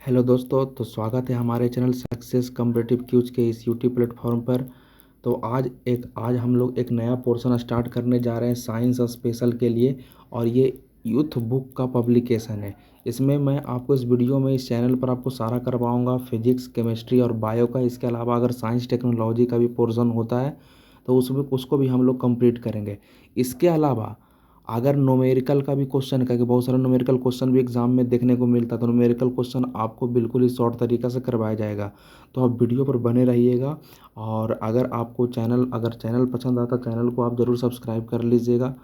Hello दोस्तों, तो स्वागत है हमारे चैनल सक्सेस कम्पिटिटिव क्यूज के इस यूट्यूब प्लेटफॉर्म पर। तो आज हम लोग एक नया पोर्शन स्टार्ट करने जा रहे हैं साइंस स्पेशल के लिए। और ये यूथ बुक का पब्लिकेशन है। इसमें मैं आपको इस वीडियो में इस चैनल पर आपको सारा करवाऊंगा, फिजिक्स, केमिस्ट्री और बायो का। इसके अलावा अगर साइंस टेक्नोलॉजी का भी पोर्शन होता है तो उसमें उसको भी हम लोग कंप्लीट करेंगे। इसके अलावा अगर न्यूमेरिकल का भी क्वेश्चन का, कि बहुत सारा न्यूमेरिकल क्वेश्चन भी एग्जाम में देखने को मिलता है, तो न्यूमेरिकल क्वेश्चन आपको बिल्कुल ही शॉर्ट तरीका से करवाया जाएगा। तो आप वीडियो पर बने रहिएगा। और अगर चैनल पसंद आता, चैनल को आप ज़रूर सब्सक्राइब कर लीजिएगा।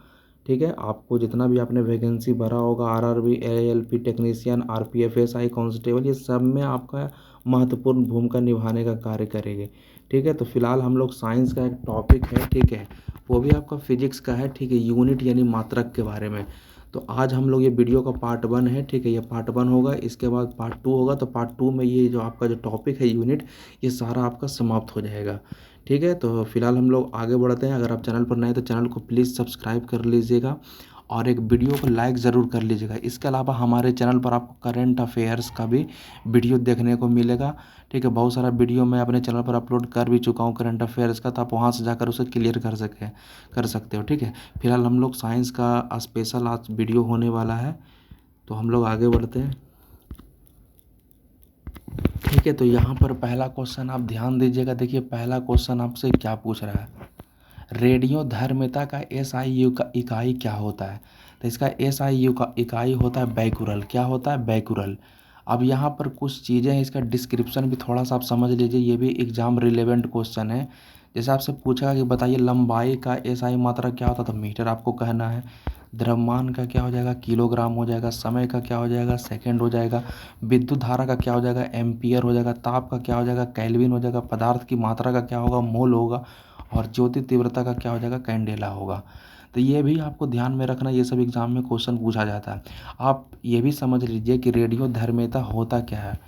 ठीक है, आपको जितना भी आपने वैकेंसी भरा होगा, RRB, ALP technician, RPF, SI constable, ये सब में आपका महत्वपूर्ण भूमिका निभाने का कार्य करेंगे। ठीक है, तो फिलहाल हम लोग साइंस का एक टॉपिक है, ठीक है, वो भी आपका फिजिक्स का है, ठीक है, यूनिट यानी मात्रक के बारे में। तो आज हम लोग ये वीडियो का पार्ट 1 है, ठीक है, ये पार्ट 1 होगा। इसके बाद पार्ट 2 होगा। तो पार्ट 2 में ये जो आपका जो टॉपिक है यूनिट, ये सारा आपका समाप्त हो जाएगा। ठीक है, तो फिलहाल हम लोग आगे बढ़ते हैं। अगर आप चैनल पर नए हैं तो चैनल को प्लीज़ सब्सक्राइब कर लीजिएगा और एक वीडियो को लाइक ज़रूर कर लीजिएगा। इसके अलावा हमारे चैनल पर आपको करंट अफेयर्स का भी वीडियो देखने को मिलेगा। ठीक है, बहुत सारा वीडियो मैं अपने चैनल पर अपलोड कर भी चुका हूँ करंट अफेयर्स का, तो आप वहाँ से जाकर उसे क्लियर कर सकते हो। ठीक है, फिलहाल हम लोग साइंस का स्पेशल आज वीडियो होने वाला है, तो हम लोग आगे बढ़ते हैं। ठीक है, तो यहाँ पर पहला क्वेश्चन आप ध्यान दीजिएगा। देखिए, पहला क्वेश्चन आपसे क्या पूछ रहा है, रेडियो धर्मिता का एसआई यू का इकाई क्या होता है। तो इसका एसआई यू का इकाई होता है बैकुरल। क्या होता है? बैकुरल। अब यहाँ पर कुछ चीज़ें हैं, इसका डिस्क्रिप्शन भी थोड़ा सा आप समझ लीजिए, ये भी एग्जाम रिलेवेंट क्वेश्चन है। जैसे आपसे पूछा कि बताइए लंबाई का एसआई मात्रा क्या होता है, तो मीटर आपको कहना है। द्रव्यमान का क्या हो जाएगा? किलोग्राम हो जाएगा। समय का क्या हो जाएगा? सेकंड हो जाएगा। विद्युत धारा का क्या हो जाएगा? एम्पियर हो जाएगा। ताप का क्या हो जाएगा? केल्विन हो जाएगा। पदार्थ की मात्रा का क्या होगा? मोल होगा। और ज्योति तीव्रता का क्या हो जाएगा? कैंडेला होगा। तो ये भी आपको ध्यान में रखना, ये सब एग्जाम में क्वेश्चन पूछा जाता है। आप ये भी समझ लीजिए कि रेडियो धर्मिता होता क्या है,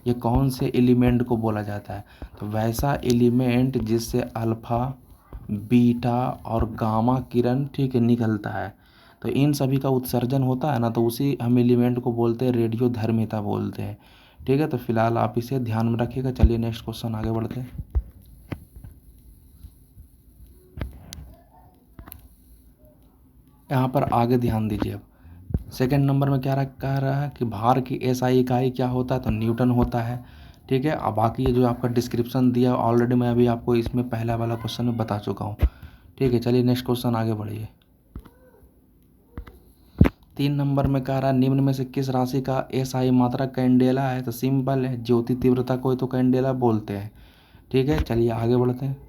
ये कौन से एलिमेंट को बोला जाता है। तो वैसा एलिमेंट जिससे अल्फा, बीटा और गामा किरण, ठीक है, निकलता है। तो इन सभी का उत्सर्जन होता है ना, तो उसी हम एलिमेंट को बोलते हैं रेडियो धर्मिता बोलते हैं। ठीक है, तो फिलहाल आप इसे ध्यान में रखिएगा। चलिए नेक्स्ट क्वेश्चन आगे बढ़ते हैं। यहाँ पर आगे ध्यान दीजिए। अब सेकंड नंबर में क्या कह रहा है कि भार की एसआई इकाई क्या होता है, तो न्यूटन होता है। ठीक है, अब बाकी ये जो आपका डिस्क्रिप्शन दिया ऑलरेडी मैं अभी आपको इसमें पहला वाला क्वेश्चन में बता चुका हूँ। ठीक है, चलिए नेक्स्ट क्वेश्चन आगे बढ़िए। 3 नंबर में कह रहा है निम्न में से किस राशि का एसआई मात्रा कैंडेला है। तो सिंपल है, ज्योति तीव्रता को ही तो कैंडेला बोलते हैं। ठीक है, चलिए आगे बढ़ते हैं।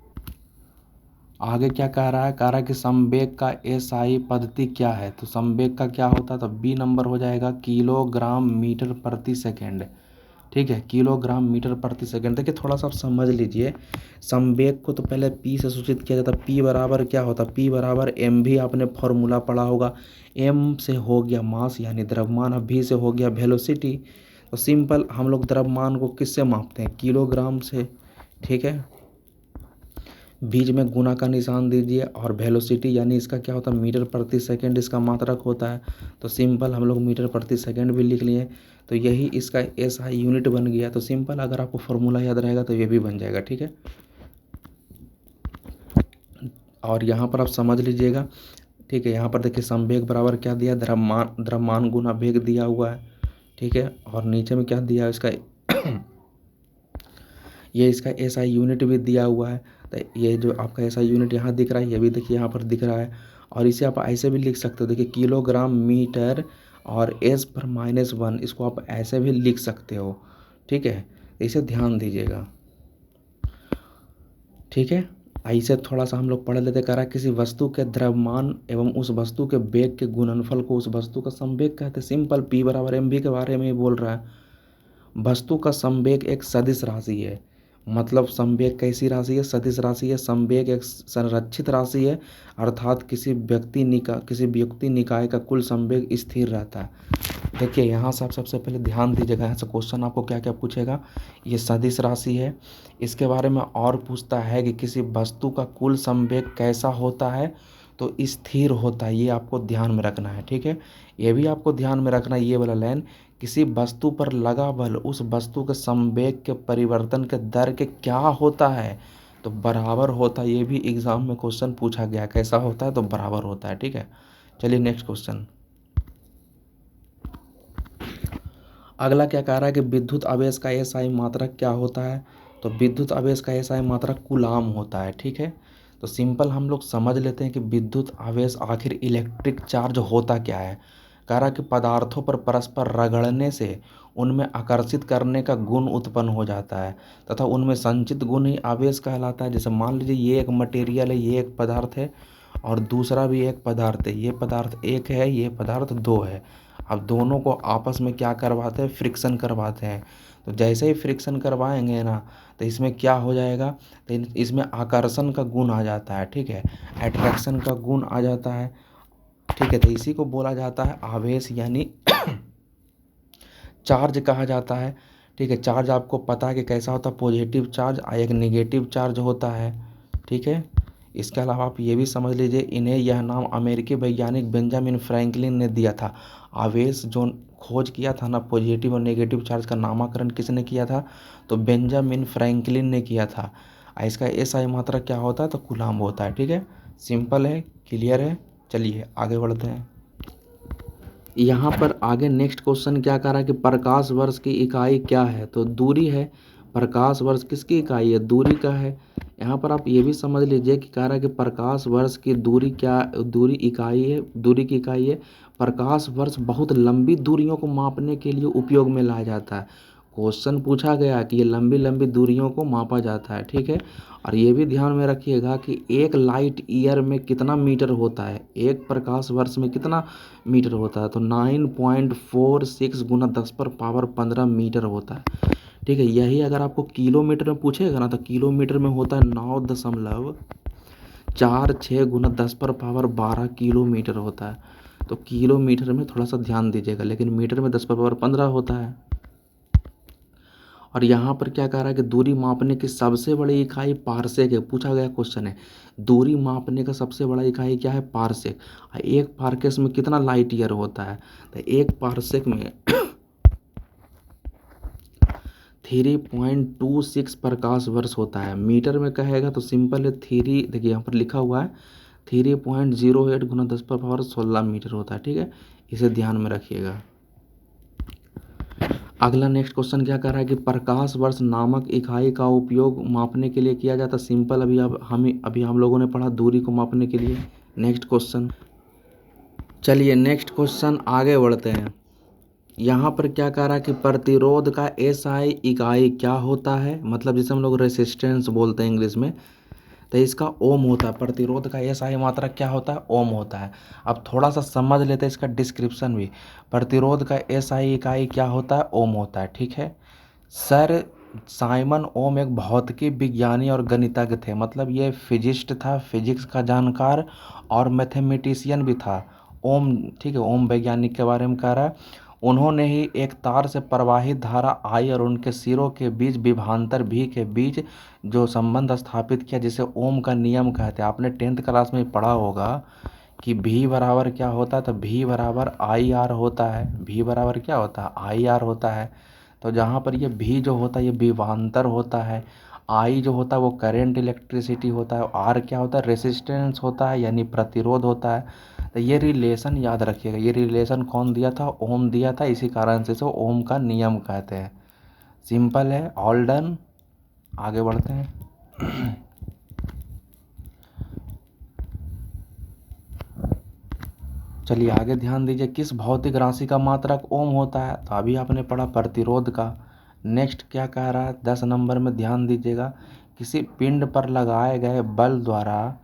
आगे क्या कह रहा है, कह रहा है कि संवेग का एसआई पद्धति क्या है। तो संवेग का क्या होता है, तो बी नंबर हो जाएगा किलोग्राम मीटर प्रति सेकेंड। ठीक है, किलोग्राम मीटर प्रति सेकेंड। देखिए थोड़ा सा आप समझ लीजिए, संवेग को तो पहले पी से सूचित किया जाता है। पी बराबर क्या होता है, पी बराबर एम भी आपने फॉर्मूला पढ़ा होगा। एम से हो गया मास यानी द्रव्यमान, अब भी से हो गया वेलोसिटी। तो सिंपल हम लोग द्रव्यमान को किससे मापते हैं, किलोग्राम से। ठीक है, बीच में गुना का निशान दीजिए, और वेलोसिटी यानी इसका क्या होता है, मीटर प्रति सेकंड इसका मात्रक होता है। तो सिंपल हम लोग मीटर प्रति सेकंड भी लिख लिए, तो यही इसका एसआई यूनिट बन गया। तो सिंपल अगर आपको फॉर्मूला याद रहेगा तो ये भी बन जाएगा। ठीक है, और यहाँ पर आप समझ लीजिएगा। ठीक है, यहाँ पर देखिए संवेग बराबर क्या दिया, द्रव्यमान गुना वेग दिया हुआ है। ठीक है, और नीचे में क्या दिया इसका ये इसका एसआई यूनिट भी दिया हुआ है। तो ये जो आपका एसआई यूनिट यहाँ दिख रहा है, ये भी देखिए यहाँ पर दिख रहा है। और इसे आप ऐसे भी लिख सकते हो, देखिए किलोग्राम मीटर और एस पर -1, इसको आप ऐसे भी लिख सकते हो। ठीक है, इसे ध्यान दीजिएगा। ठीक है, ऐसे थोड़ा सा हम लोग पढ़ लेते। कह रहा है किसी वस्तु के द्रव्यमान एवं उस वस्तु के वेग के गुणनफल को उस वस्तु का संवेग कहते हैं। सिंपल, पी बराबर एम वी के बारे में ही बोल रहा है। वस्तु का संवेग एक सदिश राशि है। मतलब संवेग कैसी राशि है, सदिश राशि है। संवेग एक संरक्षित राशि है, अर्थात किसी व्यक्ति निकाय का कुल संवेग स्थिर रहता है। देखिए यहाँ से आप सबसे पहले ध्यान दीजिएगा, यहाँ से क्वेश्चन आपको क्या क्या पूछेगा। ये सदिश राशि है, इसके बारे में और पूछता है कि किसी वस्तु का कुल संवेग कैसा होता है, तो स्थिर होता है। ये आपको ध्यान में रखना है। ठीक है, ये भी आपको ध्यान में रखना है, ये वाला लाइन, किसी वस्तु पर लगा बल उस वस्तु के संवेग के परिवर्तन के दर के क्या होता है, तो बराबर होता है। ये भी एग्जाम में क्वेश्चन पूछा गया, कैसा होता है, तो बराबर होता है। ठीक है, चलिए नेक्स्ट क्वेश्चन। अगला क्या कह रहा है कि विद्युत आवेश का एसआई मात्रक क्या होता है, तो विद्युत आवेश का एसआई मात्रक कूलाम होता है। ठीक है, तो सिंपल हम लोग समझ लेते हैं कि विद्युत आवेश आखिर इलेक्ट्रिक चार्ज होता क्या है। कह रहा है कि पदार्थों पर परस्पर रगड़ने से उनमें आकर्षित करने का गुण उत्पन्न हो जाता है तथा उनमें संचित गुण ही आवेश कहलाता है। जैसे मान लीजिए ये एक मटेरियल है, ये एक पदार्थ है और दूसरा भी एक पदार्थ है, ये पदार्थ एक है, ये पदार्थ दो है। अब दोनों को आपस में क्या करवाते हैं, फ्रिक्शन करवाते हैं। तो जैसे ही फ्रिक्शन करवाएंगे ना, तो इसमें क्या हो जाएगा, तो इसमें आकर्षण का गुण आ जाता है। ठीक है, अट्रैक्शन का गुण आ जाता है। ठीक है, तो इसी को बोला जाता है आवेश यानी चार्ज कहा जाता है। ठीक है, चार्ज आपको पता है कि कैसा होता है, पॉजिटिव चार्ज और एक निगेटिव चार्ज होता है। ठीक है, इसके अलावा आप ये भी समझ लीजिए, इन्हें यह नाम अमेरिकी वैज्ञानिक बेंजामिन फ्रैंकलिन ने दिया था। आवेश जो खोज किया था ना, पॉजिटिव और नेगेटिव चार्ज का नामकरण किसने किया था, तो बेंजामिन फ्रैंकलिन ने किया था। इसका एसआई मात्रा क्या होता है, तो कूलाम्ब होता है। ठीक है, सिंपल है, क्लियर है। चलिए आगे बढ़ते हैं। यहाँ पर आगे नेक्स्ट क्वेश्चन क्या कर रहा है कि प्रकाश वर्ष की इकाई क्या है, तो दूरी है। प्रकाश वर्ष किसकी इकाई है, दूरी का है। यहाँ पर आप ये भी समझ लीजिए कि कह रहा है कि प्रकाश वर्ष की दूरी क्या, दूरी इकाई है, दूरी की इकाई है। प्रकाश वर्ष बहुत लंबी दूरियों को मापने के लिए उपयोग में लाया जाता है। क्वेश्चन पूछा गया कि ये लंबी लंबी दूरियों को मापा जाता है। ठीक है, और ये भी ध्यान में रखिएगा कि एक लाइट ईयर में कितना मीटर होता है, एक प्रकाश वर्ष में कितना मीटर होता है, तो 9.46 गुना 10⁻15 मीटर होता है। ठीक है, यही अगर आपको किलोमीटर में पूछेगा ना, तो किलोमीटर में होता है 9.46 गुना 10⁻12 किलोमीटर होता है। तो किलोमीटर में थोड़ा सा ध्यान दीजिएगा, लेकिन मीटर में 10⁻15 होता है। और यहाँ पर क्या कह रहा है कि दूरी मापने की सबसे बड़ी इकाई पारसेक है। पूछा गया क्वेश्चन है, दूरी मापने का सबसे बड़ा इकाई क्या है, पारसेक। एक पारसेक में कितना लाइट ईयर होता है, तो एक पारसेक में 3.26 प्रकाश वर्ष होता है। मीटर में कहेगा तो सिंपल है, देखिए यहाँ पर लिखा हुआ है 3.08 गुना 10⁻16 मीटर होता है। ठीक है, इसे ध्यान में रखिएगा। अगला नेक्स्ट क्वेश्चन क्या कर रहा है कि प्रकाश वर्ष नामक इकाई का उपयोग मापने के लिए किया जाता है। सिंपल, अभी हम लोगों ने पढ़ा दूरी को मापने के लिए। नेक्स्ट क्वेश्चन, चलिए नेक्स्ट क्वेश्चन आगे बढ़ते हैं। यहाँ पर क्या कह रहा है कि प्रतिरोध का एसआई इकाई क्या होता है, मतलब जिसे हम लोग रेसिस्टेंस बोलते हैं इंग्लिश में, तो इसका ओम होता है। प्रतिरोध का एसआई मात्रक क्या होता है, ओम होता है। अब थोड़ा सा समझ लेते हैं इसका डिस्क्रिप्शन भी। प्रतिरोध का एसआई इकाई क्या होता है, ओम होता है। ठीक है, सर साइमन ओम एक भौतिकी विज्ञानी और गणितज्ञ थे, मतलब ये फिजिस्ट था, फिजिक्स का जानकार और मैथमेटिशियन भी था ओम। ठीक है, ओम वैज्ञानिक के बारे में कह रहा है। उन्होंने ही एक तार से प्रवाहित धारा आई और उनके सिरों के बीच विभवांतर भी के बीच जो संबंध स्थापित किया, जिसे ओम का नियम कहते हैं। आपने 10th क्लास में पढ़ा होगा कि भी बराबर क्या होता है, तो भी बराबर आई आर होता है। भी बराबर क्या होता है, आई आर होता है। तो जहाँ पर ये भी जो होता है ये विभवांतर होता है, आई जो होता है वो करंट इलेक्ट्रिसिटी होता है, और आर क्या होता है, रेसिस्टेंस होता है यानी प्रतिरोध होता है। तो ये रिलेशन याद रखिएगा, ये रिलेशन कौन दिया था, ओम दिया था। इसी कारण से इसे ओम का नियम कहते हैं। सिंपल है, ऑल डन। आगे बढ़ते हैं। चलिए आगे ध्यान दीजिए, किस भौतिक राशि का मात्रक ओम होता है, तो अभी आपने पढ़ा प्रतिरोध का। नेक्स्ट क्या कह रहा है, 10 नंबर में ध्यान दीजिएगा। किसी पिंड पर लगाए गए बल द्वारा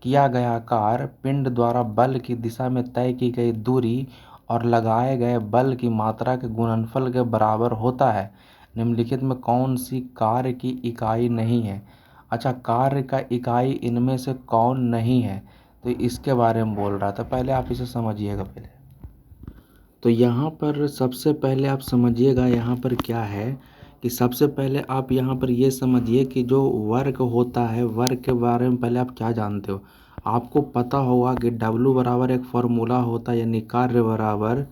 किया गया कार्य पिंड द्वारा बल की दिशा में तय की गई दूरी और लगाए गए बल की मात्रा के गुणनफल के बराबर होता है। निम्नलिखित में कौन सी कार्य की इकाई नहीं है। अच्छा, कार्य का इकाई इनमें से कौन नहीं है, तो इसके बारे में बोल रहा था। पहले आप इसे समझिएगा पहले। तो यहाँ पर सबसे पहले आप समझिएगा, यहाँ पर क्या है कि सबसे पहले आप यहाँ पर ये समझिए कि जो वर्क होता है, वर्क के बारे में पहले आप क्या जानते हो। आपको पता होगा कि W बराबर एक फॉर्मूला होता है, यानी कार्य बराबर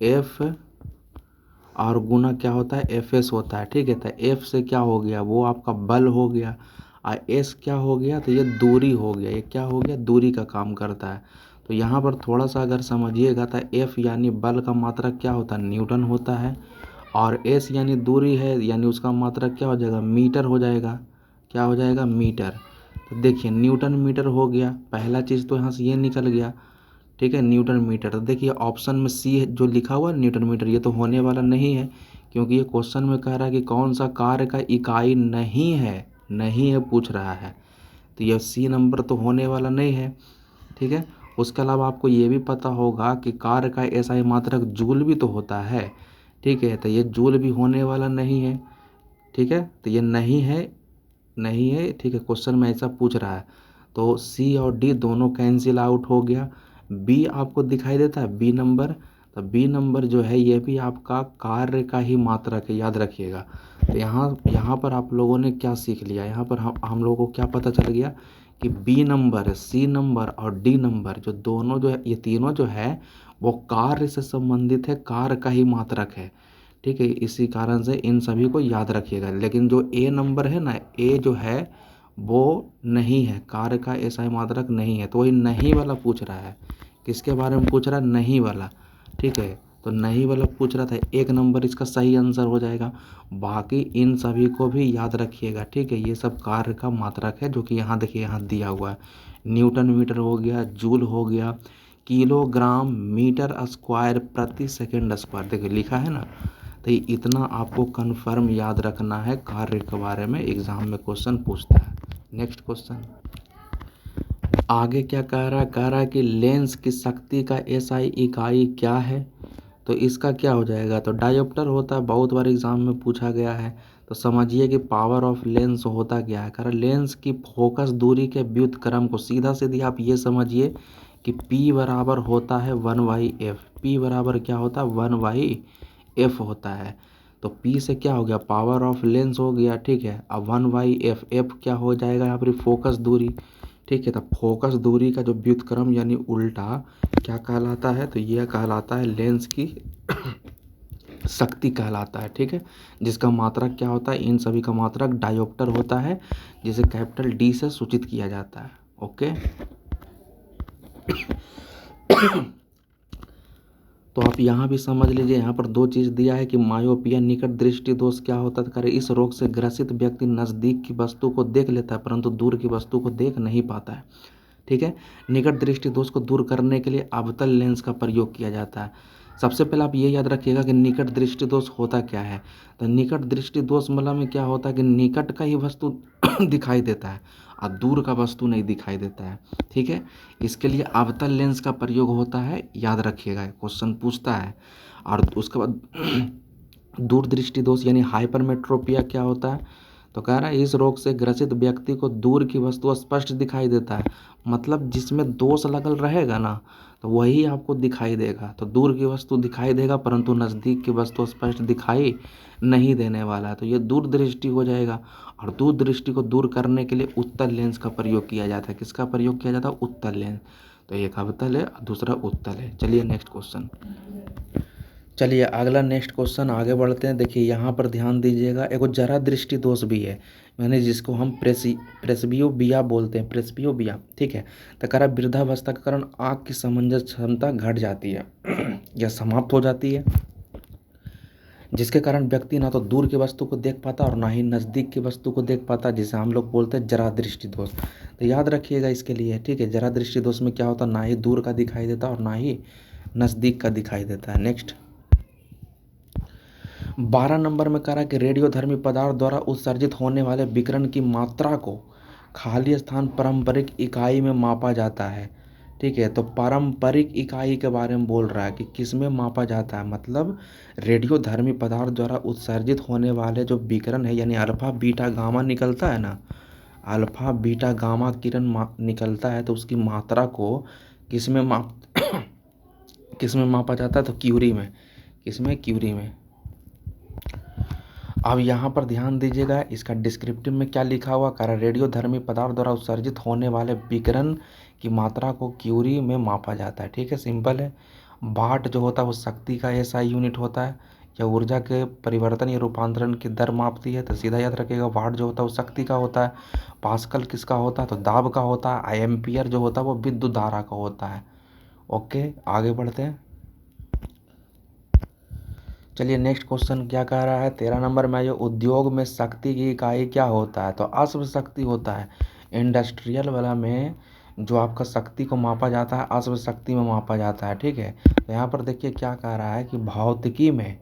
F और गुना क्या होता है, Fs होता है, ठीक है। तो F से क्या हो गया, वो आपका बल हो गया, और S क्या हो गया, तो ये दूरी हो गया, ये क्या हो गया, दूरी का काम करता है। तो यहाँ पर थोड़ा सा अगर समझिएगा तो F यानी बल का मात्रक क्या होता है, न्यूटन होता है, और S यानी दूरी है, यानी उसका मात्रक क्या हो जाएगा, मीटर हो जाएगा, क्या हो जाएगा, मीटर। तो देखिए न्यूटन मीटर हो गया, पहला चीज़ तो यहाँ से ये निकल गया, ठीक है, न्यूटन मीटर। तो देखिए ऑप्शन में सी जो लिखा हुआ है न्यूटन मीटर, ये तो होने वाला नहीं है, क्योंकि ये क्वेश्चन में कह रहा है कि कौन सा कार्य का इकाई नहीं है, नहीं है पूछ रहा है, तो ये सी नंबर तो होने वाला नहीं है, ठीक है। उसके अलावा आपको ये भी पता होगा कि कार्य का एसआई मात्रक जूल भी तो होता है, ठीक है, तो ये जूल भी होने वाला नहीं है, ठीक है, तो ये नहीं है, नहीं है, ठीक है, क्वेश्चन में ऐसा पूछ रहा है। तो सी और डी दोनों कैंसिल आउट हो गया। बी आपको दिखाई देता है, बी नंबर, तो बी नंबर जो है ये भी आपका कार्य का ही मात्रक है, याद रखिएगा। तो यहाँ पर आप लोगों ने क्या सीख लिया, यहाँ पर हम लोगों को क्या पता चल गया कि बी नंबर, सी नंबर और डी नंबर जो दोनों जो है, ये तीनों जो है वो कार्य से संबंधित है, कार्य का ही मात्रक है, ठीक है। इसी कारण से इन सभी को याद रखिएगा। लेकिन जो ए नंबर है ना, ए जो है वो नहीं है, कार्य का एसआई मात्रक नहीं है, तो वही नहीं वाला पूछ रहा है। किसके बारे में पूछ रहा है, नहीं वाला, ठीक है। तो नहीं वाला पूछ रहा था, एक नंबर इसका सही आंसर हो जाएगा। बाकी इन सभी को भी याद रखिएगा, ठीक है। ये सब कार्य का मात्रक है, जो कि यहाँ देखिए यहाँ दिया हुआ है, न्यूटन मीटर हो गया, जूल हो गया, किलोग्राम मीटर स्क्वायर प्रति सेकेंड स्क्वायर, देखिए लिखा है ना। तो इतना आपको कन्फर्म याद रखना है, कार्य के बारे में एग्जाम में क्वेश्चन पूछता है। नेक्स्ट क्वेश्चन आगे क्या कह रहा है कि लेंस की शक्ति का एसआई इकाई क्या है, तो इसका क्या हो जाएगा, तो डायोप्टर होता है, बहुत बार एग्जाम में पूछा गया है। तो समझिए कि पावर ऑफ लेंस होता क्या है, कारण लेंस की फोकस दूरी के व्युत्क्रम को सीधा सीधी आप ये समझिए कि P बराबर होता है 1/f, P बराबर क्या होता है 1/f होता है। तो P से क्या हो गया, पावर ऑफ लेंस हो गया, ठीक है। अब 1/f, f क्या हो जाएगा यहाँ पर, फोकस दूरी, ठीक है। तो फोकस दूरी का जो व्युत्क्रम यानी उल्टा क्या कहलाता है, तो यह कहलाता है लेंस की शक्ति कहलाता है, ठीक है। जिसका मात्रक क्या होता है, इन सभी का मात्रक डायोप्टर होता है, जिसे कैपिटल डी से सूचित किया जाता है, ओके। तो आप यहाँ भी समझ लीजिए, यहाँ पर दो चीज़ दिया है कि मायोपिया निकट दृष्टि दोष क्या होता है, करे इस रोग से ग्रसित व्यक्ति नज़दीक की वस्तु को देख लेता है परंतु दूर की वस्तु को देख नहीं पाता है, ठीक है। निकट दृष्टि दोष को दूर करने के लिए अवतल लेंस का प्रयोग किया जाता है। सबसे पहले आप ये याद रखिएगा कि निकट दृष्टि दोष होता क्या है, तो निकट दृष्टि दोष मतलब में क्या होता है कि निकट का ही वस्तु दिखाई देता है और दूर का वस्तु नहीं दिखाई देता है, ठीक है। इसके लिए अवतल लेंस का प्रयोग होता है, याद रखिएगा, क्वेश्चन पूछता है। और उसके बाद दूर दृष्टि दोष यानी हाइपरमेट्रोपिया क्या होता है, तो कह रहा है इस रोग से ग्रसित व्यक्ति को दूर की वस्तु स्पष्ट दिखाई देता है, मतलब जिसमें दोष लगल रहेगा ना तो वही आपको दिखाई देगा। तो दूर की वस्तु दिखाई देगा परंतु नज़दीक की वस्तु स्पष्ट दिखाई नहीं देने वाला है, तो ये दूर दृष्टि हो जाएगा। और दूर दृष्टि को दूर करने के लिए उत्तल लेंस का प्रयोग किया जाता है। किसका प्रयोग किया जाता है, उत्तल लेंस। तो एक अवतल है और दूसरा उत्तल है। चलिए नेक्स्ट क्वेश्चन, चलिए अगला नेक्स्ट क्वेश्चन आगे बढ़ते हैं। देखिए यहाँ पर ध्यान दीजिएगा, एक जरा दृष्टि दोष भी है, यानी जिसको हम प्रेसबियोपिया बोलते हैं, प्रेसबियोपिया, ठीक है। तो कह रहा वृद्धावस्था के कारण आँख की समंजस क्षमता घट जाती है या समाप्त हो जाती है, जिसके कारण व्यक्ति ना तो दूर की वस्तु को देख पाता और ना ही नज़दीक की वस्तु को देख पाता, जिसे हम लोग बोलते हैं जरा दृष्टि दोष। तो याद रखिएगा इसके लिए, ठीक है। जरा दृष्टि दोष में क्या होता है, ना ही दूर का दिखाई देता और ना ही नज़दीक का दिखाई देता है। नेक्स्ट 12 नंबर में कह रहा है कि रेडियोधर्मी पदार्थ द्वारा उत्सर्जित होने वाले विकिरण की मात्रा को खाली स्थान पारंपरिक इकाई में मापा जाता है, ठीक है। तो पारंपरिक इकाई के बारे में बोल रहा है कि किस में मापा जाता है, मतलब रेडियोधर्मी पदार्थ द्वारा उत्सर्जित होने वाले जो विकिरण है, यानी अल्फा बीटा गामा निकलता है ना, अल्फा बीटा गामा किरण निकलता है, तो उसकी मात्रा को किस में मापा जाता है, तो क्यूरी में। किसमें, क्यूरी में। अब यहाँ पर ध्यान दीजिएगा, इसका डिस्क्रिप्टिव में क्या लिखा हुआ, कारण रेडियोधर्मी पदार्थ द्वारा उत्सर्जित होने वाले विकिरण की मात्रा को क्यूरी में मापा जाता है, ठीक है, सिंपल है। वाट जो होता है वो शक्ति का एसआई यूनिट होता है, या ऊर्जा के परिवर्तन या रूपांतरण की दर मापती है। तो सीधा याद रखिएगा, वाट जो होता है वो शक्ति का होता है, पास्कल किसका होता है तो दाब का होता है, एम्पियर जो होता है वो विद्युत धारा का होता है। ओके, आगे बढ़ते हैं। चलिए नेक्स्ट क्वेश्चन क्या कह रहा है 13 नंबर में, जो उद्योग में शक्ति की इकाई क्या होता है तो अश्व शक्ति होता है। इंडस्ट्रियल वाला में जो आपका शक्ति को मापा जाता है अश्व शक्ति में मापा जाता है। ठीक है, तो यहाँ पर देखिए क्या कह रहा है कि भौतिकी में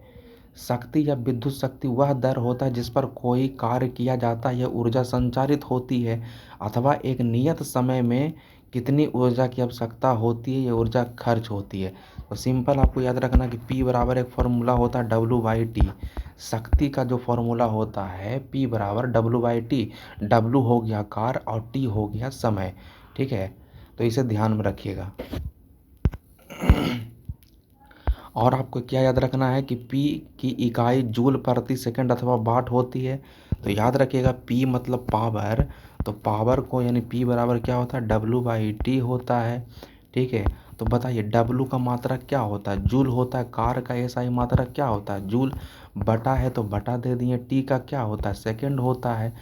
शक्ति या विद्युत शक्ति वह दर होता है जिस पर कोई कार्य किया जाता है या ऊर्जा संचारित होती है, अथवा एक नियत समय में कितनी ऊर्जा की आवश्यकता होती है या ऊर्जा खर्च होती है। तो सिंपल आपको याद रखना कि P बराबर एक फॉर्मूला होता है W/T। शक्ति का जो फॉर्मूला होता है P बराबर W/T। W हो गया कार्य और T हो गया समय। ठीक है, तो इसे ध्यान में रखिएगा। और आपको क्या याद रखना है कि P की इकाई जूल प्रति सेकंड अथवा वाट होती है। तो याद रखिएगा P मतलब पावर, तो पावर को यानी P बराबर क्या होता है W/T होता है। ठीक है, तो बताइए W का मात्रक क्या होता है, जूल होता है। कार का SI मात्रक क्या होता है जूल, बटा है तो बटा दे दिए। T का क्या होता है सेकंड होता है।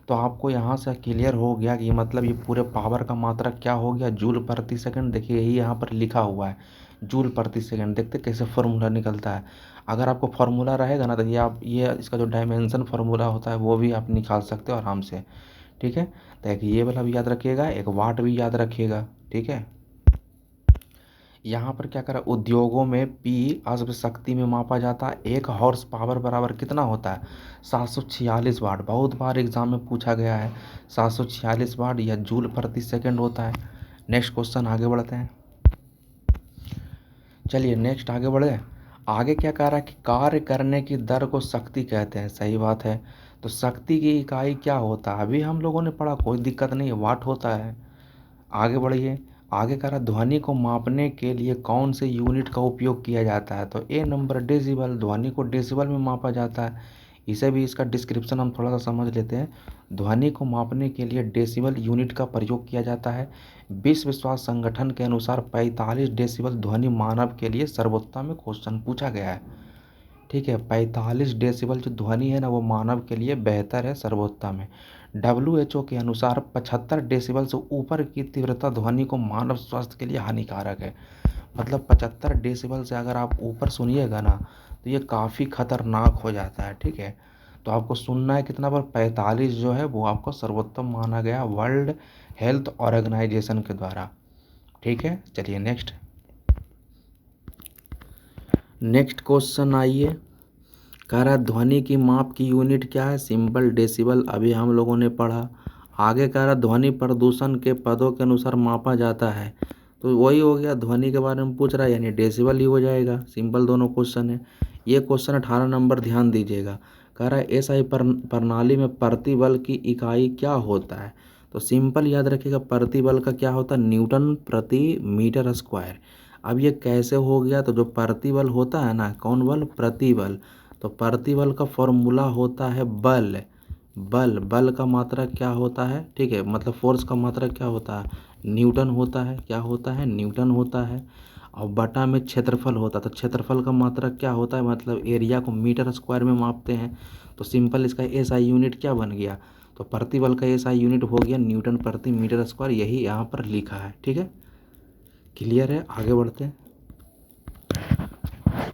तो आपको यहाँ से क्लियर हो गया कि मतलब ये पूरे पावर का मात्रक क्या हो गया जूल प्रति सेकंड। देखिए यही यहाँ पर लिखा हुआ है जूल प्रति सेकंड। देखते कैसे फॉर्मूला निकलता है। अगर आपको फॉर्मूला रहेगा ना तो ये इसका जो डायमेंशन फार्मूला होता है वो भी आप निकाल सकते हो आराम से। ठीक है, तो एक ये वाला भी याद रखिएगा, एक वाट भी याद रखिएगा। ठीक है, यहाँ पर क्या करा, उद्योगों में P अश्व शक्ति में मापा जाता है। 1 हॉर्स पावर बराबर कितना होता है 746 वाट। बहुत बार एग्जाम में पूछा गया है 746 वाट या जूल प्रति सेकंड होता है। नेक्स्ट क्वेश्चन आगे बढ़ते हैं। चलिए नेक्स्ट आगे बढ़े। आगे क्या कह रहा है कि कार्य करने की दर को शक्ति कहते हैं। सही बात है, तो शक्ति की इकाई क्या होता है अभी हम लोगों ने पढ़ा, कोई दिक्कत नहीं है, वाट होता है। आगे बढ़िए। आगे कह रहा ध्वनि को मापने के लिए कौन से यूनिट का उपयोग किया जाता है। तो ए नंबर डेसिबल, ध्वनि को डेसिबल में मापा जाता है। इसे भी इसका डिस्क्रिप्शन हम थोड़ा सा समझ लेते हैं। ध्वनि को मापने के लिए डेसिबल यूनिट का प्रयोग किया जाता है। विश्व स्वास्थ्य संगठन के अनुसार 45 डेसिबल ध्वनि मानव के लिए सर्वोत्तम में क्वेश्चन पूछा गया है। ठीक है, 45 डेसिबल जो ध्वनि है ना वो मानव के लिए बेहतर है, सर्वोत्तम है। WHO के अनुसार 75 डेसिबल से ऊपर की तीव्रता ध्वनि को मानव स्वास्थ्य के लिए हानिकारक है। मतलब 75 डेसिबल से अगर आप ऊपर सुनिएगा ना तो ये काफ़ी खतरनाक हो जाता है। ठीक है, तो आपको सुनना है कितना पर 45 जो है वो आपको सर्वोत्तम माना गया वर्ल्ड हेल्थ ऑर्गेनाइजेशन के द्वारा। ठीक है, चलिए नेक्स्ट क्वेश्चन आइए। कह रहा है ध्वनि की माप की यूनिट क्या है, सिंपल डेसिबल, अभी हम लोगों ने पढ़ा। आगे कह रहा ध्वनि प्रदूषण के पदों के अनुसार मापा जाता है। तो वही हो गया, ध्वनि के बारे में पूछ रहा है यानी डेसिबल ही हो जाएगा। सिंपल दोनों क्वेश्चन है। ये क्वेश्चन 18 नंबर ध्यान दीजिएगा। कह रहा है SI प्रणाली में प्रतिबल की इकाई क्या होता है। तो सिंपल याद रखिएगा, प्रतिबल का क्या होता है न्यूटन प्रति मीटर स्क्वायर। अब ये कैसे हो गया, तो जो प्रतिबल होता है ना, कौन बल, प्रतिबल, तो प्रतिबल का फॉर्मूला होता है बल। बल का मात्रा क्या होता है, ठीक है, मतलब फोर्स का मात्रा क्या होता है न्यूटन होता है। क्या होता है न्यूटन होता है। और बटा में क्षेत्रफल होता है, तो क्षेत्रफल का मात्रा क्या होता है, मतलब एरिया को मीटर स्क्वायर में मापते हैं। तो सिंपल इसका SI यूनिट क्या बन गया, तो प्रतिबल का SI यूनिट हो गया न्यूटन प्रति मीटर स्क्वायर। यही यहाँ पर लिखा है। ठीक है, क्लियर है, आगे बढ़ते हैं।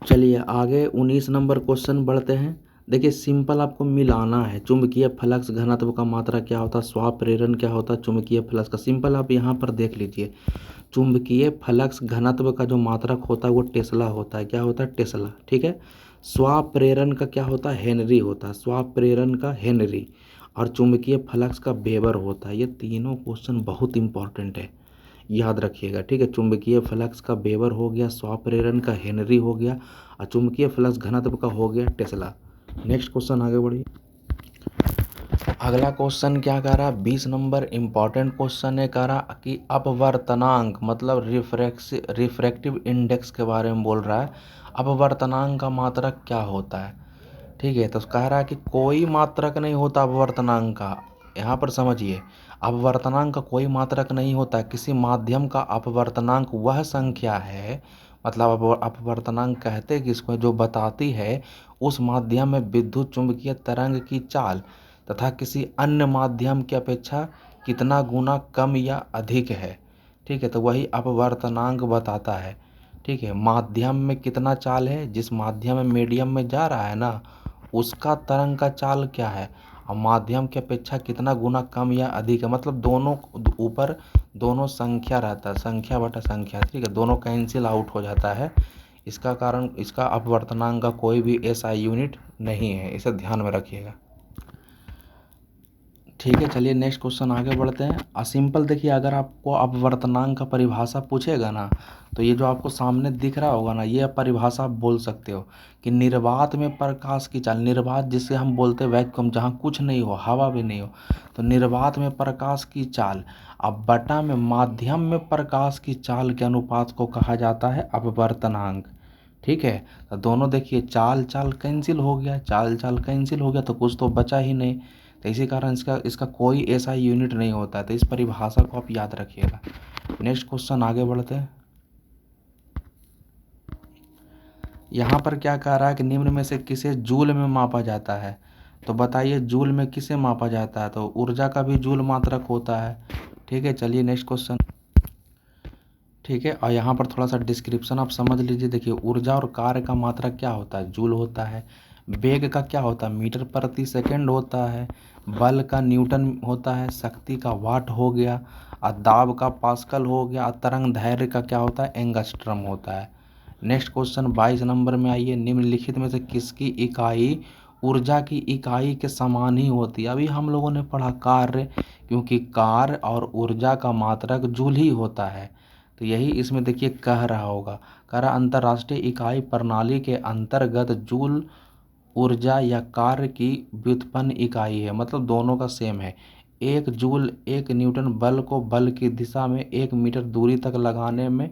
चलिए आगे 19 नंबर क्वेश्चन बढ़ते हैं। देखिए सिंपल आपको मिलाना है, चुंबकीय फ्लक्स घनत्व का मात्रा क्या होता है, स्वाप प्रेरण क्या होता है चुंबकीय फ्लक्स का। सिंपल आप यहाँ पर देख लीजिए, चुंबकीय फ्लक्स घनत्व का जो मात्रक होता है वो टेस्ला होता है। क्या होता है टेस्ला। ठीक है, स्वाप प्रेरण का क्या होता है हेनरी होता है, स्वाप प्रेरण का हेनरी। और चुंबकीय फ्लक्स का वेबर होता है। ये तीनों क्वेश्चन बहुत इंपॉर्टेंट है, याद रखिएगा। ठीक है, चुंबकीय फ्लक्स का वेबर हो गया, स्वाप प्रेरण का हेनरी हो गया, और चुंबकीय फ्लक्स घनत्व का हो गया टेस्ला। नेक्स्ट क्वेश्चन आगे बढ़िए। अगला क्वेश्चन क्या कह रहा है 20 नंबर इंपॉर्टेंट क्वेश्चन है। कह रहा कि अपवर्तनांक मतलब रिफ्रैक्टिव इंडेक्स के बारे में बोल रहा है। अपवर्तनांक का मात्रक क्या होता है। ठीक है, तो कह रहा है कि कोई मात्रक नहीं होता अपवर्तनांक का। यहाँ पर समझिए, अपवर्तनांक का कोई मात्रक नहीं होता। किसी माध्यम का अपवर्तनांक वह संख्या है, मतलब अपवर्तनांक कहते किसको, जो बताती है उस माध्यम में विद्युत चुंबकीय तरंग की चाल तथा किसी अन्य माध्यम की अपेक्षा कितना गुना कम या अधिक है। ठीक है, तो वही अपवर्तनांक बताता है। ठीक है, माध्यम में कितना चाल है, जिस माध्यम में मीडियम में जा रहा है ना, उसका तरंग का चाल क्या है, और माध्यम की अपेक्षा कितना गुना कम या अधिक है। मतलब दोनों ऊपर दोनों संख्या रहता है, संख्या बटा संख्या। ठीक है, दोनों कैंसिल आउट हो जाता है। इसका कारण इसका अपवर्तनांक का कोई भी ऐसा यूनिट नहीं है, इसे ध्यान में रखिएगा। ठीक है, चलिए नेक्स्ट क्वेश्चन आगे बढ़ते हैं। सिंपल देखिए, अगर आपको अपवर्तनांक का परिभाषा पूछेगा ना, तो ये जो आपको सामने दिख रहा होगा ना, ये परिभाषा आप बोल सकते हो कि निर्वात में प्रकाश की चाल, निर्वात जिसे हम बोलते हैं वैक्यूम, जहाँ कुछ नहीं हो, हवा भी नहीं हो, तो निर्वात में प्रकाश की चाल अब बटा में माध्यम में प्रकाश की चाल के अनुपात को कहा जाता है अपवर्तनांक। ठीक है, तो दोनों देखिए चाल चाल कैंसिल हो गया, चाल चाल कैंसिल हो गया, तो कुछ तो बचा ही नहीं। तो इसी कारण इसका कोई ऐसा यूनिट नहीं होता है। तो इस परिभाषा को आप याद रखिएगा। नेक्स्ट क्वेश्चन आगे बढ़ते हैं। यहाँ पर क्या कह रहा है कि निम्न में से किसे जूल में मापा जाता है। तो बताइए जूल में किसे मापा जाता है, तो ऊर्जा का भी जूल मात्रक होता है। ठीक है, चलिए नेक्स्ट क्वेश्चन। ठीक है, और यहाँ पर थोड़ा सा डिस्क्रिप्शन आप समझ लीजिए। देखिए, ऊर्जा और कार्य का मात्रक क्या होता है, जूल होता है। वेग का क्या होता है, मीटर प्रति सेकंड होता है। बल का न्यूटन होता है। शक्ति का वाट हो गया। और दाब का पास्कल हो गया। और तरंग दैर्घ्य का क्या होता है, एंगस्ट्रम होता है। नेक्स्ट क्वेश्चन 22 नंबर में आइए। निम्नलिखित में से किसकी इकाई ऊर्जा की इकाई के समान ही होती है। अभी हम लोगों ने पढ़ा कार्य, क्योंकि कार्य और ऊर्जा का मात्रक जूल ही होता है। तो यही इसमें देखिए कह रहा होगा, कह रहा अंतर्राष्ट्रीय इकाई प्रणाली के अंतर्गत जूल ऊर्जा या कार्य की व्युत्पन्न इकाई है। मतलब दोनों का सेम है। एक जूल एक न्यूटन बल को बल की दिशा में 1 मीटर दूरी तक लगाने में,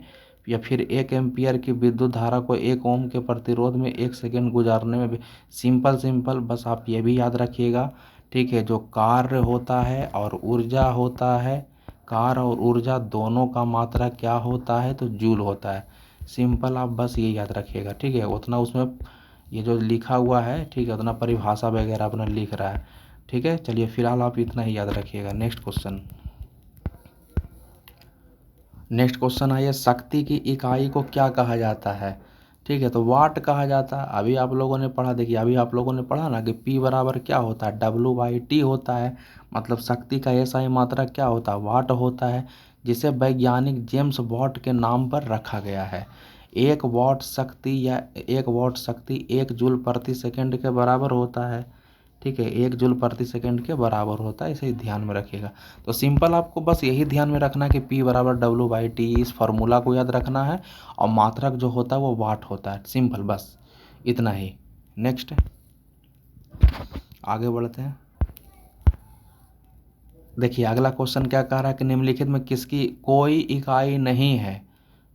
या फिर 1 एम्पियर की विद्युत धारा को 1 ओम के प्रतिरोध में 1 सेकंड गुजारने में भी। सिंपल सिंपल, बस आप ये भी याद रखिएगा। ठीक है, जो कार्य होता है और ऊर्जा होता है, कार्य और ऊर्जा दोनों का मात्रा क्या होता है, तो जूल होता है। सिंपल, आप बस ये याद रखिएगा। ठीक है, उतना उसमें ये जो लिखा हुआ है, ठीक है, उतना परिभाषा वगैरह अपना लिख रहा है। ठीक है, चलिए फिलहाल आप इतना ही याद रखिएगा। Next question. नेक्स्ट क्वेश्चन है, शक्ति की इकाई को क्या कहा जाता है। ठीक है, तो वाट कहा जाता है। अभी आप लोगों ने पढ़ा, देखिए अभी आप लोगों ने पढ़ा ना कि P बराबर क्या होता है, W/T होता है। मतलब शक्ति का SI मात्रा क्या होता है, वाट होता है, जिसे वैज्ञानिक जेम्स वाट के नाम पर रखा गया है। 1 वाट शक्ति 1 जूल प्रति सेकंड के बराबर होता है। ठीक है, 1 जूल प्रति सेकंड के बराबर होता है, इसे ध्यान में रखिएगा। तो सिंपल आपको बस यही ध्यान में रखना है कि P बराबर W/T, इस फार्मूला को याद रखना है। और मात्रक जो होता है वो वाट होता है। सिंपल, बस इतना ही। नेक्स्ट आगे बढ़ते हैं। देखिए अगला क्वेश्चन क्या कह रहा है कि निम्नलिखित में किसकी कोई इकाई नहीं है।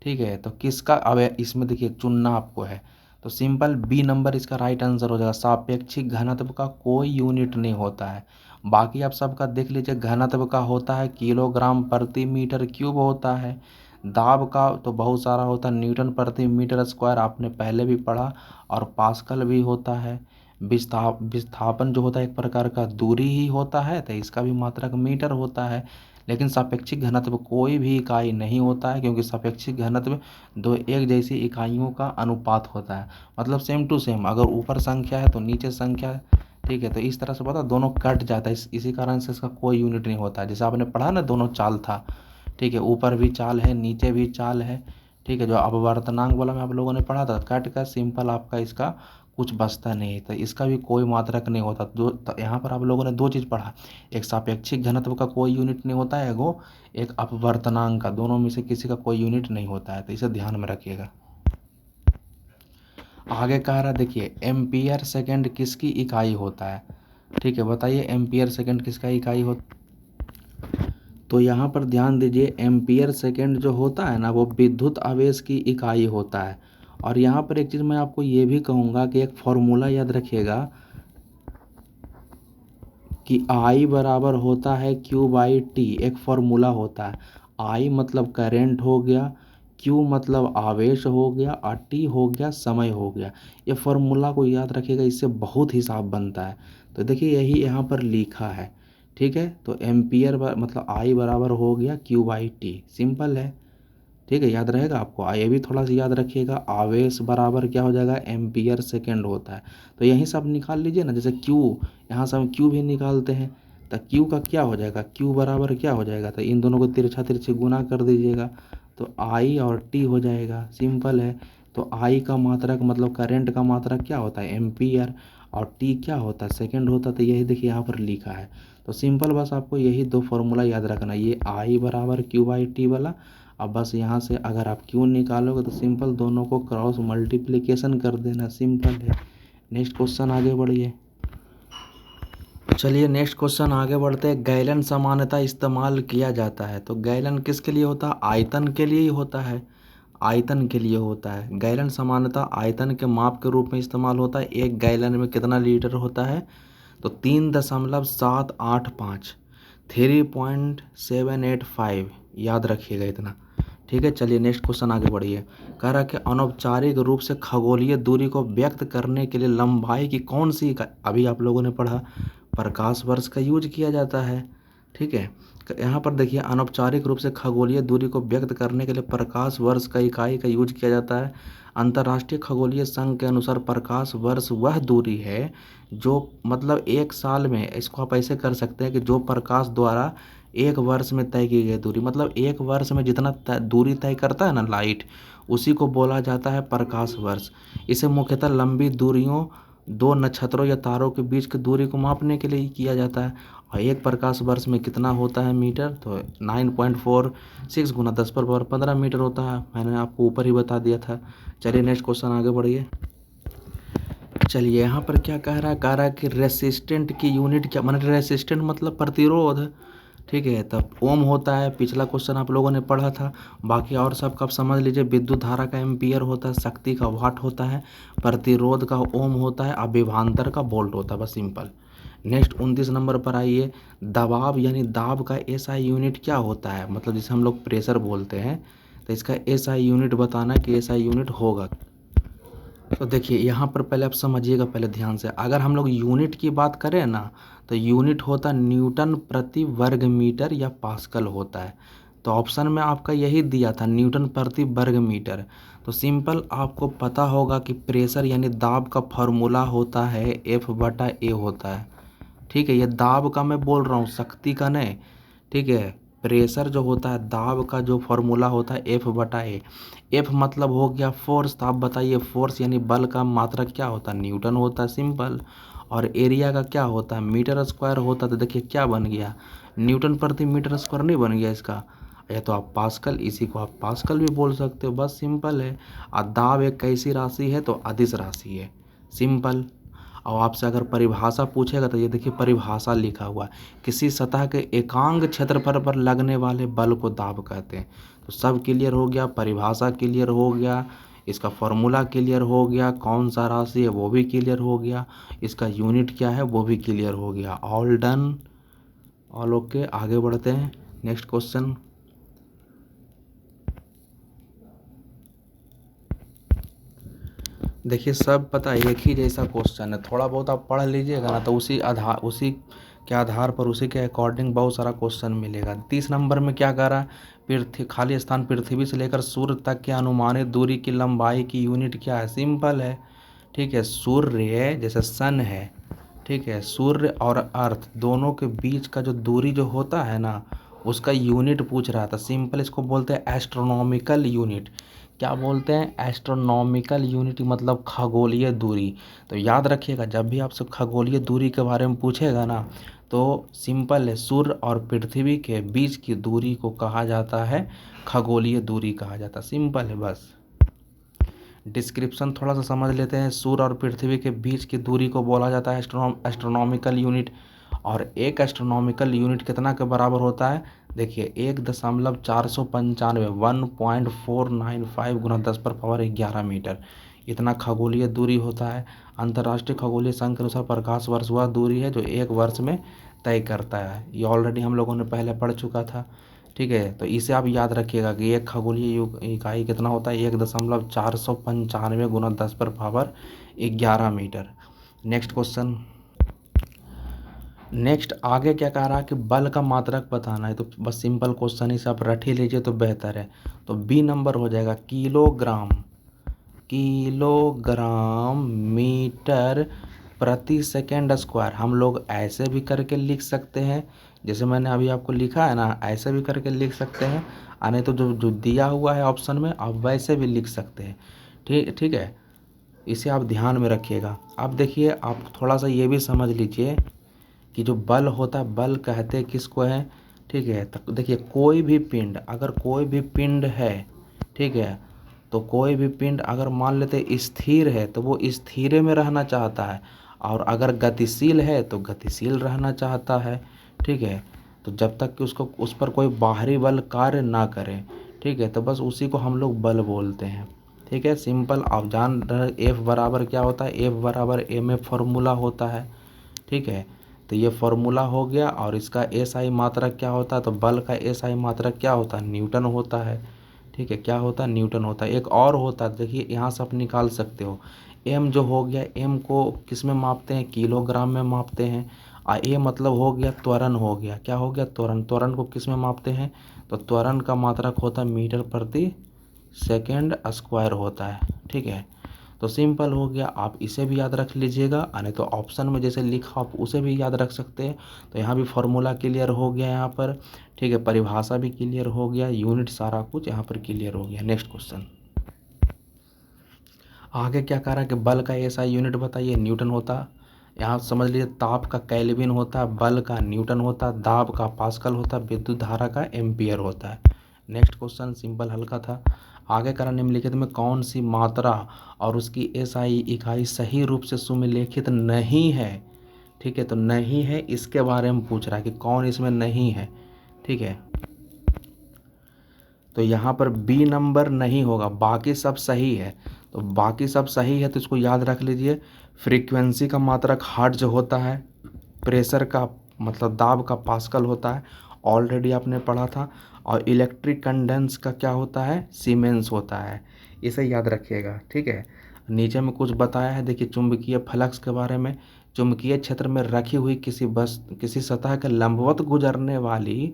ठीक है, तो किसका, अब इसमें देखिए चुनना आपको है। तो सिंपल B नंबर इसका राइट आंसर हो जाएगा। सापेक्षिक घनत्व का कोई यूनिट नहीं होता है। बाकी आप सबका देख लीजिए, घनत्व का होता है किलोग्राम प्रति मीटर क्यूब होता है। दाब का तो बहुत सारा होता है, न्यूटन प्रति मीटर स्क्वायर, आपने पहले भी पढ़ा। और पास्कल भी होता है। विस्थापन जो होता है एक प्रकार का दूरी ही होता है, तो इसका भी मात्रक मीटर होता है। लेकिन सापेक्षिक घनत्व कोई भी इकाई नहीं होता है, क्योंकि सापेक्षिक घनत्व दो एक जैसी इकाइयों का अनुपात होता है। मतलब सेम टू सेम, अगर ऊपर संख्या है तो नीचे संख्या है। ठीक है, तो इस तरह से पता दोनों कट जाता है, इसी कारण से इसका कोई यूनिट नहीं होता है। जैसे आपने पढ़ा ना, दोनों चाल था। ठीक है, ऊपर भी चाल है, नीचे भी चाल है। ठीक है, जो अपवर्तनांक वाला में आप लोगों ने पढ़ा था, कट का सिंपल आपका इसका कुछ बचता नहीं, तो इसका भी कोई मात्रक नहीं होता। तो यहाँ पर आप लोगों ने दो चीज़ पढ़ा, एक सापेक्षिक घनत्व का कोई यूनिट नहीं होता है, एक अपवर्तनांक का, दोनों में से किसी का कोई यूनिट नहीं होता है। तो इसे ध्यान में रखिएगा। आगे कह रहा देखिए, एम्पियर सेकंड किसकी इकाई होता है। ठीक है, बताइए एम्पियर सेकंड किसका इकाई होता। तो यहाँ पर ध्यान दीजिए, एम्पियर सेकंड जो होता है ना, वो विद्युत आवेश की इकाई होता है। और यहाँ पर एक चीज़ मैं आपको ये भी कहूँगा कि एक फॉर्मूला याद रखिएगा कि I बराबर होता है Q/T। एक फॉर्मूला होता है। I मतलब करेंट हो गया, क्यू मतलब आवेश हो गया और टी हो गया समय हो गया। ये फॉर्मूला को याद रखिएगा, इससे बहुत हिसाब बनता है। तो देखिए यही यहाँ पर लिखा है, ठीक है। तो एम्पियर मतलब आई बराबर हो गया क्यू बाई टी, सिंपल है, ठीक है, याद रहेगा आपको। ये भी थोड़ा सा याद रखिएगा, आवेश बराबर क्या हो जाएगा, एम्पियर सेकेंड होता है। तो यहीं से आप निकाल लीजिए ना, जैसे क्यू, यहाँ से हम क्यू भी निकालते हैं, तो क्यू का क्या हो जाएगा, क्यू बराबर क्या हो जाएगा, तो इन दोनों को तिरछा तिरछे गुना कर दीजिएगा, तो आई और टी हो जाएगा, सिंपल है। तो आई का मात्रक मतलब करंट का मात्रक क्या होता है, एम्पियर, और टी क्या होता है, सेकेंड होता है। तो यही देखिए यहाँ पर लिखा है। तो सिंपल बस आपको यही दो फॉर्मूला याद रखना, ये आई बराबर क्यू बाई टी वाला। अब बस यहाँ से अगर आप क्यू निकालोगे तो सिंपल दोनों को क्रॉस मल्टीप्लिकेशन कर देना, सिंपल है। नेक्स्ट क्वेश्चन आगे बढ़िए। चलिए नेक्स्ट क्वेश्चन आगे बढ़ते हैं। गैलन सामान्यतः इस्तेमाल किया जाता है, तो गैलन किसके लिए होता है, आयतन के लिए ही होता है, आयतन के लिए होता है। गैलन सामान्यतः आयतन के माप के रूप में इस्तेमाल होता है। एक गैलन में कितना लीटर होता है, तो 3.785, 3.785, याद रखिएगा इतना, ठीक है। चलिए नेक्स्ट क्वेश्चन आगे बढ़िए। कह रहा है कि अनौपचारिक रूप से खगोलीय दूरी को व्यक्त करने के लिए लंबाई की कौन सी इकाई, अभी आप लोगों ने पढ़ा प्रकाश वर्ष का यूज किया जाता है, ठीक है। यहाँ पर देखिए अनौपचारिक रूप से खगोलीय दूरी को व्यक्त करने के लिए प्रकाश वर्ष का इकाई का यूज किया जाता है। अंतर्राष्ट्रीय खगोलीय संघ के अनुसार प्रकाश वर्ष वह दूरी है जो मतलब एक साल में, इसको आप ऐसे कर सकते हैं कि जो प्रकाश द्वारा एक वर्ष में तय की गई दूरी, मतलब एक वर्ष में जितना दूरी तय करता है ना लाइट, उसी को बोला जाता है प्रकाश वर्ष। इसे मुख्यतः लंबी दूरियों, दो नक्षत्रों या तारों के बीच की दूरी को मापने के लिए किया जाता है। और एक प्रकाश वर्ष में कितना होता है मीटर, तो 9.46 गुना 10⁻15 मीटर होता है। मैंने आपको ऊपर ही बता दिया था। चलिए नेक्स्ट क्वेश्चन आगे बढ़िए। चलिए यहाँ पर क्या कह रहा है कि रेसिस्टेंट की यूनिट क्या, मतलब रेसिस्टेंट मतलब प्रतिरोध, ठीक है। तब ओम होता है, पिछला क्वेश्चन आप लोगों ने पढ़ा था। बाकी और सब का आप समझ लीजिए। विद्युत धारा का एम्पियर होता है, शक्ति का वाट होता है, प्रतिरोध का ओम होता है, और विभवांतर का वोल्ट होता है, बस सिंपल। नेक्स्ट 29 नंबर पर आइए। दबाव यानी दाब का एसआई यूनिट क्या होता है, मतलब जिसे हम लोग प्रेशर बोलते हैं, तो इसका एसआई यूनिट बताना कि एसआई यूनिट होगा। तो देखिए यहाँ पर पहले आप समझिएगा, पहले ध्यान से। अगर हम लोग यूनिट की बात करें ना, तो यूनिट होता न्यूटन प्रति वर्ग मीटर या पास्कल होता है। तो ऑप्शन में आपका यही दिया था, न्यूटन प्रति वर्ग मीटर। तो सिंपल आपको पता होगा कि प्रेशर यानी दाब का फॉर्मूला होता है F/A होता है, ठीक है। ये दाब का मैं बोल रहा हूँ, शक्ति का नहीं, ठीक है। प्रेशर जो होता है, दाब का जो फॉर्मूला होता है F/A। F मतलब हो गया फोर्स, तो आप बताइए फोर्स यानी बल का मात्रा क्या होता है, न्यूटन होता है, सिंपल। और एरिया का क्या होता है, मीटर स्क्वायर होता है। तो देखिए क्या बन गया, न्यूटन प्रति मीटर स्क्वायर नहीं बन गया इसका, या तो आप पास्कल, इसी को आप पास्कल भी बोल सकते हो, बस सिंपल है। और दाब एक कैसी राशि है, तो अदिश राशि है, सिंपल। और आपसे अगर परिभाषा पूछेगा तो ये देखिए परिभाषा लिखा हुआ है, किसी सतह के एकांक क्षेत्रफल पर लगने वाले बल को दाब कहते हैं। तो सब क्लियर हो गया, परिभाषा क्लियर हो गया, इसका फॉर्मूला क्लियर हो गया, कौन सा राशि है वो भी क्लियर हो गया, इसका यूनिट क्या है वो भी क्लियर हो गया। All done, all okay. आगे बढ़ते हैं नेक्स्ट क्वेश्चन। देखिए सब पता है, एक ही जैसा क्वेश्चन है, थोड़ा बहुत आप पढ़ लीजिएगा ना, तो उसी के आधार पर, उसी के अकॉर्डिंग बहुत सारा क्वेश्चन मिलेगा। 30 नंबर में क्या कह रहा है, पृथ्वी खाली स्थान पृथ्वी से लेकर सूर्य तक की अनुमानित दूरी की लंबाई की यूनिट क्या है, सिंपल है, ठीक है। सूर्य जैसे सन है, ठीक है, सूर्य और अर्थ दोनों के बीच का जो दूरी जो होता है ना, उसका यूनिट पूछ रहा था, सिंपल। इसको बोलते हैं एस्ट्रोनॉमिकल यूनिट। क्या बोलते हैं, एस्ट्रोनॉमिकल यूनिट, मतलब खगोलीय दूरी। तो याद रखिएगा, जब भी आपसे खगोलीय दूरी के बारे में पूछेगा ना, तो सिंपल है, सूर्य और पृथ्वी के बीच की दूरी को कहा जाता है खगोलीय दूरी कहा जाता है, सिंपल है बस। डिस्क्रिप्शन थोड़ा सा समझ लेते हैं। सूर्य और पृथ्वी के बीच की दूरी को बोला जाता है एस्ट्रोनॉमिकल यूनिट। और एक एस्ट्रोनॉमिकल यूनिट कितना के बराबर होता है, देखिए 1.495 1.495 गुना 10⁻11 मीटर, इतना खगोलीय दूरी होता है। अंतर्राष्ट्रीय खगोलीय संघ के अनुसार प्रकाश वर्ष वह दूरी है जो एक वर्ष में तय करता है। ये ऑलरेडी हम लोगों ने पहले पढ़ चुका था, ठीक है। तो इसे आप याद रखिएगा कि एक खगोलीय इकाई कितना होता है, 1,495 गुना 10⁻11 मीटर। Next question. नेक्स्ट आगे क्या कह रहा है कि बल का मात्रक बताना है, तो बस सिंपल क्वेश्चन ही से आप रट ही लीजिए तो बेहतर है। तो बी नंबर हो जाएगा किलोग्राम, किलोग्राम मीटर प्रति सेकेंड स्क्वायर। हम लोग ऐसे भी करके लिख सकते हैं, जैसे मैंने अभी आपको लिखा है ना, ऐसे भी करके लिख सकते हैं, और नहीं तो जो जो दिया हुआ है ऑप्शन में आप वैसे भी लिख सकते हैं। ठीक है, इसे आप ध्यान में रखिएगा। अब देखिए, आप थोड़ा सा ये भी समझ लीजिए कि जो बल होता है, बल कहते किसको है, ठीक है। तो देखिए, कोई भी पिंड, अगर कोई भी पिंड है, ठीक है, तो कोई भी पिंड अगर मान लेते स्थिर है तो वो स्थिर में रहना चाहता है, और अगर गतिशील है तो गतिशील रहना चाहता है, ठीक है। तो जब तक कि उसको उस पर कोई बाहरी बल कार्य ना करे, ठीक है, तो बस उसी को हम लोग बल बोलते हैं। ठीक है, सिंपल आप जान रहे एफ बराबर क्या होता है, एफ बराबर एम एफ फॉर्मूला होता है, ठीक है। तो ये फॉर्मूला हो गया, और इसका एसआई मात्रक क्या होता है, तो बल का एसआई मात्रक क्या होता है, न्यूटन होता है, ठीक है। क्या होता है, न्यूटन होता है। एक और होता है, देखिए यहाँ से आप निकाल सकते हो, एम जो हो गया, एम को किस में मापते हैं, किलोग्राम में मापते हैं। ए मतलब हो गया त्वरण, हो गया क्या हो गया, त्वरण। त्वरण को किस में मापते हैं, तो त्वरण का मात्रक होता है मीटर प्रति सेकेंड स्क्वायर होता है, ठीक है। तो सिंपल हो गया, आप इसे भी याद रख लीजिएगा, नहीं तो ऑप्शन में जैसे लिखा आप उसे भी याद रख सकते हैं। तो यहाँ भी फॉर्मूला क्लियर हो गया यहाँ पर, ठीक है, परिभाषा भी क्लियर हो गया, यूनिट सारा कुछ यहाँ पर क्लियर हो गया। Next question. आगे क्या कह रहा है कि बल का ऐसा यूनिट बताइए, न्यूटन होता। यहाँ समझ लीजिए, ताप का केल्विन होता है, बल का न्यूटन होता, दाब का पास्कल होता, विद्युत धारा का एम्पियर होता है। नेक्स्ट क्वेश्चन सिंपल हल्का था। आगे करा निम्नलिखित में कौन सी मात्रा और उसकी एसआई इकाई सही रूप से सुमेलिखित नहीं है, ठीक है। तो नहीं है, इसके बारे में पूछ रहा है कि कौन इसमें नहीं है, ठीक है। तो यहाँ पर बी नंबर नहीं होगा, बाकी सब सही है। तो बाकी सब सही है तो इसको याद रख लीजिए। फ्रीक्वेंसी का मात्रक हर्ट्ज होता है, प्रेशर का मतलब दाब का पास्कल होता है, ऑलरेडी आपने पढ़ा था। और इलेक्ट्रिक कंडेंस का क्या होता है, सीमेंस होता है। इसे याद रखिएगा, ठीक है। नीचे में कुछ बताया है, देखिए चुंबकीय फ्लक्स के बारे में। चुंबकीय क्षेत्र में रखी हुई किसी सतह के लंबवत गुजरने वाली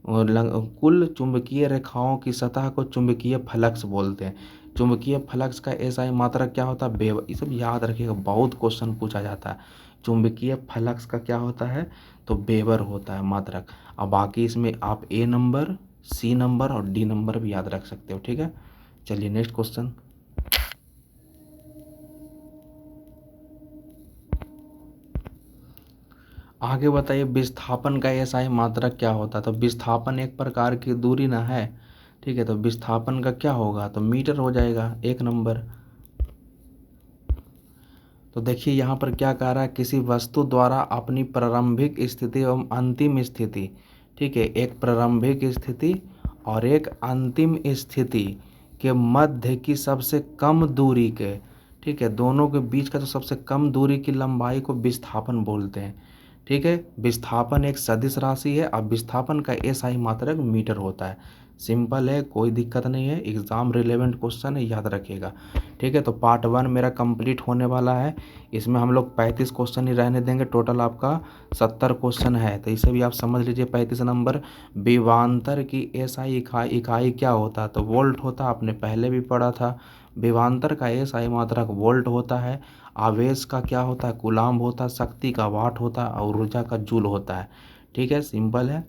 कुल चुंबकीय रेखाओं की सतह को चुंबकीय फ्लक्स बोलते हैं। चुंबकीय फ्लक्स का एसआई मात्रक क्या होता है, वेबर। ये सब याद रखिएगा, बहुत क्वेश्चन पूछा जाता है। चुंबकीय फ्लक्स का क्या होता है, तो वेबर होता है मात्रक। अब बाकी इसमें आप ए नंबर, सी नंबर और डी नंबर भी याद रख सकते हो, ठीक है। चलिए नेक्स्ट क्वेश्चन। आगे बताइए विस्थापन का एसआई मात्रक क्या होता है। तो विस्थापन एक प्रकार की दूरी ना है, ठीक है। तो विस्थापन का क्या होगा, तो मीटर हो जाएगा, एक नंबर। तो देखिए यहाँ पर क्या कह रहा है, किसी वस्तु द्वारा अपनी प्रारंभिक स्थिति एवं अंतिम स्थिति, ठीक है, एक प्रारंभिक स्थिति और एक अंतिम स्थिति के मध्य की सबसे कम दूरी के, ठीक है, दोनों के बीच का जो सबसे कम दूरी की लंबाई को विस्थापन बोलते हैं, ठीक है। विस्थापन एक सदिश राशि है, अब विस्थापन का एसआई मात्रक मीटर होता है। सिंपल है, कोई दिक्कत नहीं है, एग्ज़ाम रिलेवेंट क्वेश्चन है, याद रखिएगा, ठीक है। तो पार्ट 1 मेरा कंप्लीट होने वाला है, इसमें हम लोग 35 क्वेश्चन ही रहने देंगे, टोटल आपका 70 क्वेश्चन है। तो इसे भी आप समझ लीजिए। 35 नंबर, विभवांतर की एसआई इकाई क्या होता है, तो वोल्ट होता, आपने पहले भी पढ़ा था। विभवांतर का एसआई मात्रक वोल्ट होता है। आवेश का क्या होता है, कूलाम्ब होता है। शक्ति का वाट होता है, और ऊर्जा का जूल होता है, ठीक है, सिंपल है।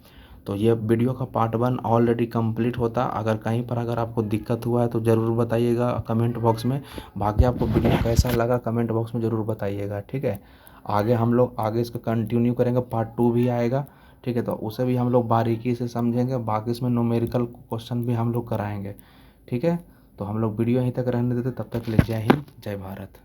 तो ये वीडियो का पार्ट 1 ऑलरेडी कंप्लीट होता। अगर कहीं पर अगर आपको दिक्कत हुआ है तो ज़रूर बताइएगा कमेंट बॉक्स में। बाकी आपको वीडियो कैसा लगा कमेंट बॉक्स में ज़रूर बताइएगा, ठीक है। आगे हम लोग इसको कंटिन्यू करेंगे, पार्ट 2 भी आएगा, ठीक है। तो उसे भी हम लोग बारीकी से समझेंगे। बाकी इसमें न्यूमेरिकल क्वेश्चन भी हम लोग कराएंगे, ठीक है। तो हम लोग वीडियो यहीं तक रहने देते, तब तक के लिए जय हिंद, जय भारत।